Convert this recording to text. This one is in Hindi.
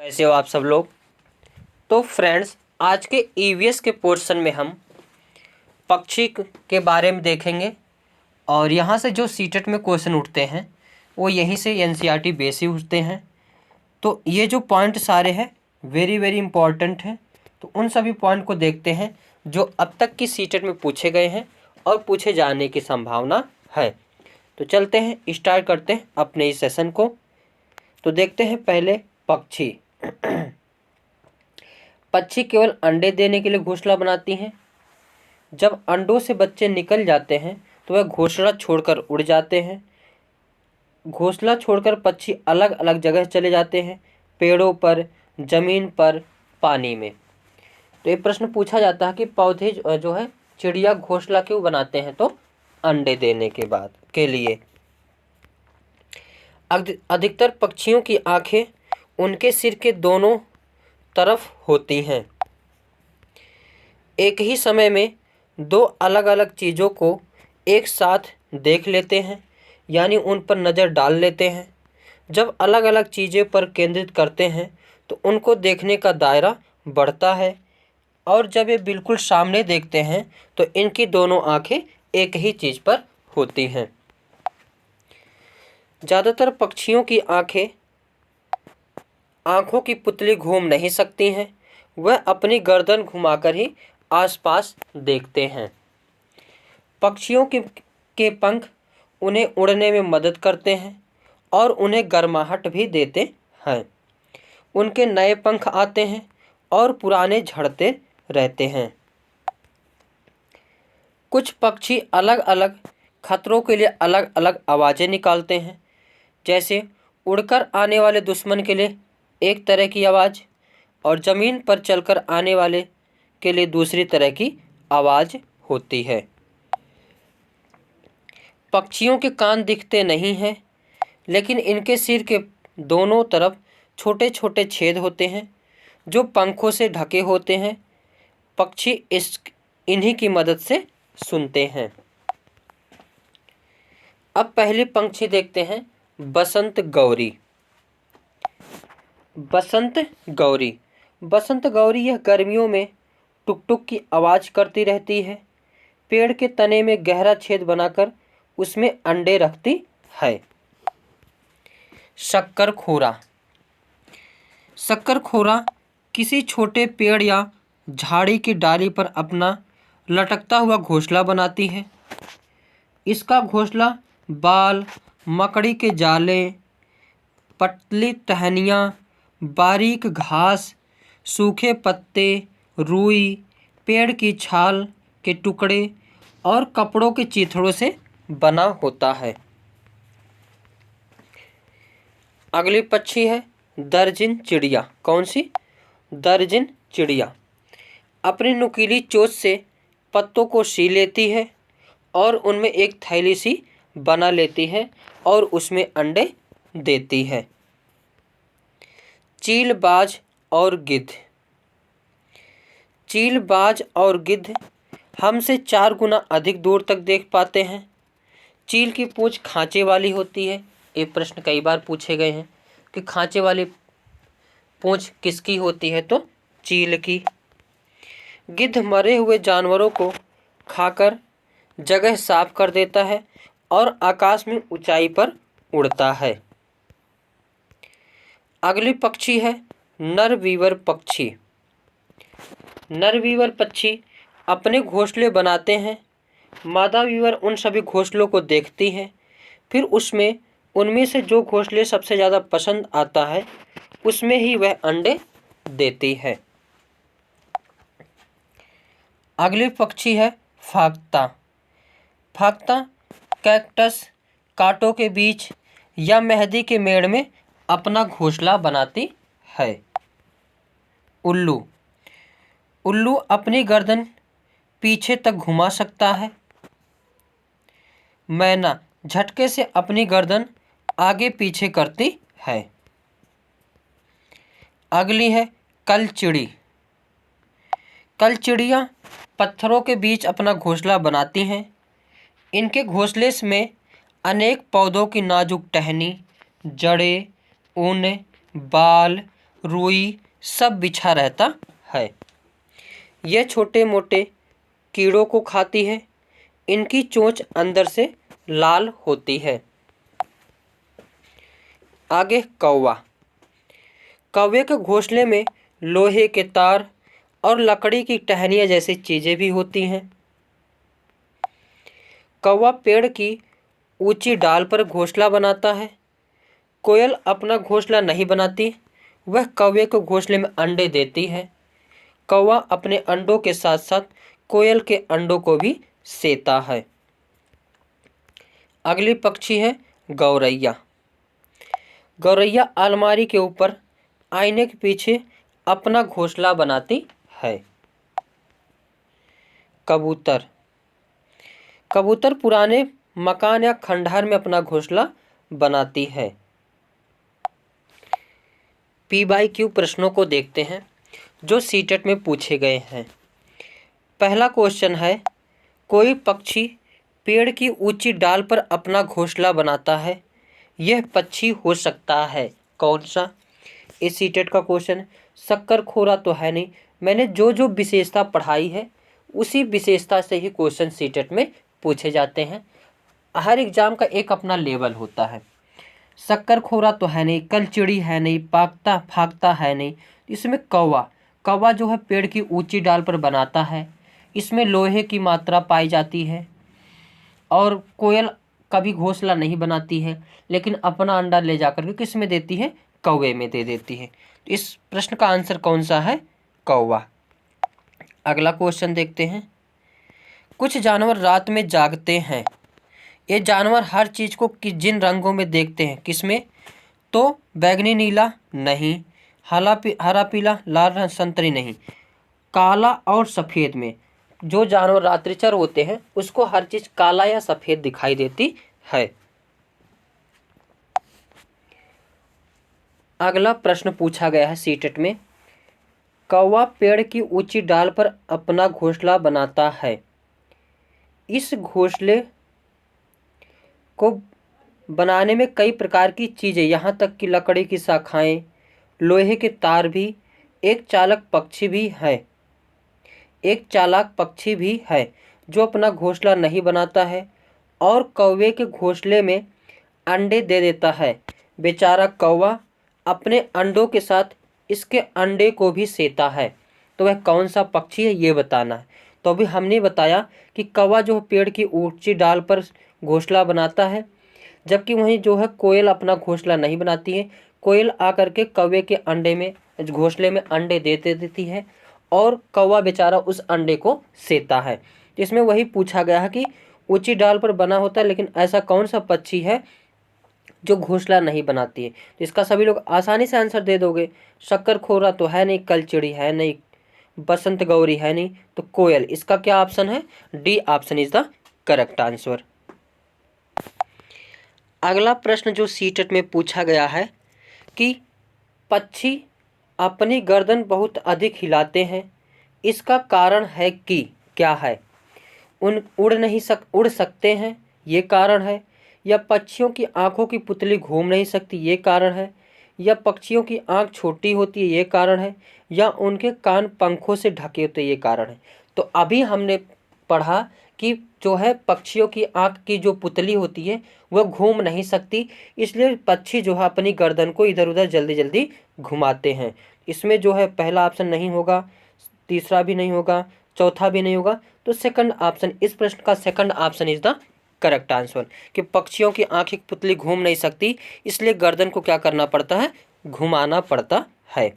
कैसे हो आप सब लोग। तो फ्रेंड्स, आज के ईवीएस के पोर्शन में हम पक्षी के बारे में देखेंगे और यहाँ से जो सीटेट में क्वेश्चन उठते हैं वो यहीं से एनसीईआरटी बेस ही उठते हैं। तो ये जो पॉइंट सारे हैं वेरी वेरी इंपॉर्टेंट हैं। तो उन सभी पॉइंट को देखते हैं जो अब तक की सीटेट में पूछे गए हैं और पूछे जाने की संभावना है। तो चलते हैं, स्टार्ट करते हैं अपने इस सेशन को। तो देखते हैं पहले पक्षी। पक्षी केवल अंडे देने के लिए घोंसला बनाती हैं। जब अंडों से बच्चे निकल जाते हैं तो वह घोंसला छोड़कर उड़ जाते हैं। घोंसला छोड़कर पक्षी अलग अलग जगह चले जाते हैं, पेड़ों पर, जमीन पर, पानी में। तो ये प्रश्न पूछा जाता है कि पौधे जो है चिड़िया घोंसला क्यों बनाते हैं? तो अंडे देने के बाद के लिए। अधिकतर पक्षियों की आंखें उनके सिर के दोनों तरफ होती हैं। एक ही समय में दो अलग अलग चीज़ों को एक साथ देख लेते हैं, यानी उन पर नज़र डाल लेते हैं। जब अलग अलग चीज़ें पर केंद्रित करते हैं तो उनको देखने का दायरा बढ़ता है, और जब ये बिल्कुल सामने देखते हैं तो इनकी दोनों आंखें एक ही चीज़ पर होती हैं। ज़्यादातर पक्षियों की आँखों की पुतली घूम नहीं सकती हैं, वह अपनी गर्दन घुमाकर ही आसपास देखते हैं। पक्षियों के पंख उन्हें उड़ने में मदद करते हैं और उन्हें गर्माहट भी देते हैं। उनके नए पंख आते हैं और पुराने झड़ते रहते हैं। कुछ पक्षी अलग अलग खतरों के लिए अलग अलग आवाज़ें निकालते हैं, जैसे उड़कर आने वाले दुश्मन के लिए एक तरह की आवाज़ और ज़मीन पर चलकर आने वाले के लिए दूसरी तरह की आवाज़ होती है। पक्षियों के कान दिखते नहीं हैं, लेकिन इनके सिर के दोनों तरफ छोटे छोटे छेद होते हैं जो पंखों से ढके होते हैं। पक्षी इन्हीं की मदद से सुनते हैं। अब पहले पंछी देखते हैं, बसंत गौरी। बसंत गौरी यह गर्मियों में टुक टुक की आवाज़ करती रहती है। पेड़ के तने में गहरा छेद बनाकर उसमें अंडे रखती है। शक्करखोरा किसी छोटे पेड़ या झाड़ी की डाली पर अपना लटकता हुआ घोंसला बनाती है। इसका घोंसला बाल, मकड़ी के जाले, पतली टहनियाँ, बारीक घास, सूखे पत्ते, रुई, पेड़ की छाल के टुकड़े और कपड़ों के चीथड़ों से बना होता है। अगली पक्षी है दर्जिन चिड़िया। कौन सी? दर्जिन चिड़िया अपनी नुकीली चोंच से पत्तों को सी लेती है और उनमें एक थैली सी बना लेती है और उसमें अंडे देती है। चीलबाज और गिद्ध हमसे 4 गुना अधिक दूर तक देख पाते हैं। चील की पूंछ खांचे वाली होती है। ये प्रश्न कई बार पूछे गए हैं कि खांचे वाली पूंछ किसकी होती है? तो चील की। गिद्ध मरे हुए जानवरों को खाकर जगह साफ कर देता है और आकाश में ऊंचाई पर उड़ता है। अगली पक्षी है नरवीवर पक्षी। नरवीवर पक्षी अपने घोंसले बनाते हैं। मादा वीवर उन सभी घोंसलों को देखती है, फिर उनमें से जो घोंसले सबसे ज़्यादा पसंद आता है उसमें ही वह अंडे देती है। अगली पक्षी है फाख्ता। फाख्ता कैक्टस, कांटों के बीच या मेहंदी के मेड़ में अपना घोंसला बनाती है। उल्लू अपनी गर्दन पीछे तक घुमा सकता है। मैना झटके से अपनी गर्दन आगे पीछे करती है। अगली है कलचिड़ी। कलचिड़ियाँ पत्थरों के बीच अपना घोंसला बनाती हैं। इनके घोंसले में अनेक पौधों की नाजुक टहनी, जड़ें, ऊन, बाल, रुई सब बिछा रहता है। यह छोटे मोटे कीड़ों को खाती है। इनकी चोंच अंदर से लाल होती है। आगे कौवा। कौवे के घोंसले में लोहे के तार और लकड़ी की टहनियाँ जैसी चीज़ें भी होती हैं। कौवा पेड़ की ऊंची डाल पर घोंसला बनाता है। कोयल अपना घोंसला नहीं बनाती, वह कौवे को घोंसले में अंडे देती है। कौवा अपने अंडों के साथ साथ कोयल के अंडों को भी सेता है। अगली पक्षी है गौरैया। गौरैया अलमारी के ऊपर आईने के पीछे अपना घोंसला बनाती है। कबूतर। कबूतर पुराने मकान या खंडहर में अपना घोंसला बनाती है। PYQ प्रश्नों को देखते हैं जो सीटेट में पूछे गए हैं। पहला क्वेश्चन है, कोई पक्षी पेड़ की ऊंची डाल पर अपना घोंसला बनाता है, यह पक्षी हो सकता है कौन सा? इस सीटेट का क्वेश्चन शक्करखोरा तो है नहीं। मैंने जो जो विशेषता पढ़ाई है उसी विशेषता से ही क्वेश्चन सीटेट में पूछे जाते हैं। हर एग्जाम का एक अपना लेवल होता है। शक्करखोरा तो है नहीं, कलचिड़ी है नहीं, पागता फागता है नहीं। इसमें कौवा, कौवा जो है पेड़ की ऊंची डाल पर बनाता है। इसमें लोहे की मात्रा पाई जाती है। और कोयल कभी घोंसला नहीं बनाती है, लेकिन अपना अंडा ले जाकर के किस में देती है? कौवे में दे देती है। तो इस प्रश्न का आंसर कौन सा है? कौवा। अगला क्वेश्चन देखते हैं। कुछ जानवर रात में जागते हैं। ये जानवर हर चीज़ को जिन रंगों में देखते हैं, किसमें? तो बैगनी नीला नहीं, हरा पीला लाल संतरी नहीं, काला और सफ़ेद में। जो जानवर रात्रिचर होते हैं उसको हर चीज़ काला या सफ़ेद दिखाई देती है। अगला प्रश्न पूछा गया है सीटेट में, कौवा पेड़ की ऊंची डाल पर अपना घोंसला बनाता है। इस घोंसले को बनाने में कई प्रकार की चीज़ें, यहाँ तक कि लकड़ी की शाखाएं, लोहे के तार भी, एक चालाक पक्षी भी है जो अपना घोंसला नहीं बनाता है और कौवे के घोंसले में अंडे दे देता है। बेचारा कौवा अपने अंडों के साथ इसके अंडे को भी सेता है। तो वह कौन सा पक्षी है ये बताना है। तो अभी हमने बताया कि कौवा जो पेड़ की ऊंची डाल पर घोंसला बनाता है, जबकि वहीं जो है कोयल अपना घोंसला नहीं बनाती है। कोयल आकर के कौवे के अंडे में घोंसले में अंडे देते देती है और कौवा बेचारा उस अंडे को सेता है। इसमें वही पूछा गया है कि ऊंची डाल पर बना होता है, लेकिन ऐसा कौन सा पक्षी है जो घोंसला नहीं बनाती है? तो इसका सभी लोग आसानी से आंसर दे दोगे। शक्करखोरा तो है नहीं, कलचिड़ी है नहीं, बसंत गौरी है नहीं, तो कोयल। इसका क्या ऑप्शन है? D option is the correct answer. अगला प्रश्न जो सीटेट में पूछा गया है कि पक्षी अपनी गर्दन बहुत अधिक हिलाते हैं, इसका कारण है कि क्या है? उड़ सकते हैं, ये कारण है, या पक्षियों की आंखों की पुतली घूम नहीं सकती, ये कारण है, या पक्षियों की आंख छोटी होती है, ये कारण है, या उनके कान पंखों से ढके होते, ये कारण है। तो अभी हमने पढ़ा कि जो है पक्षियों की आंख की जो पुतली होती है वह घूम नहीं सकती, इसलिए पक्षी जो है अपनी गर्दन को इधर उधर जल्दी जल्दी घुमाते हैं। इसमें जो है पहला ऑप्शन नहीं होगा, तीसरा भी नहीं होगा, चौथा भी नहीं होगा, तो सेकंड ऑप्शन, इस प्रश्न का second option is the correct answer कि पक्षियों की आंख की पुतली घूम नहीं सकती, इसलिए गर्दन को क्या करना पड़ता है? घुमाना पड़ता है।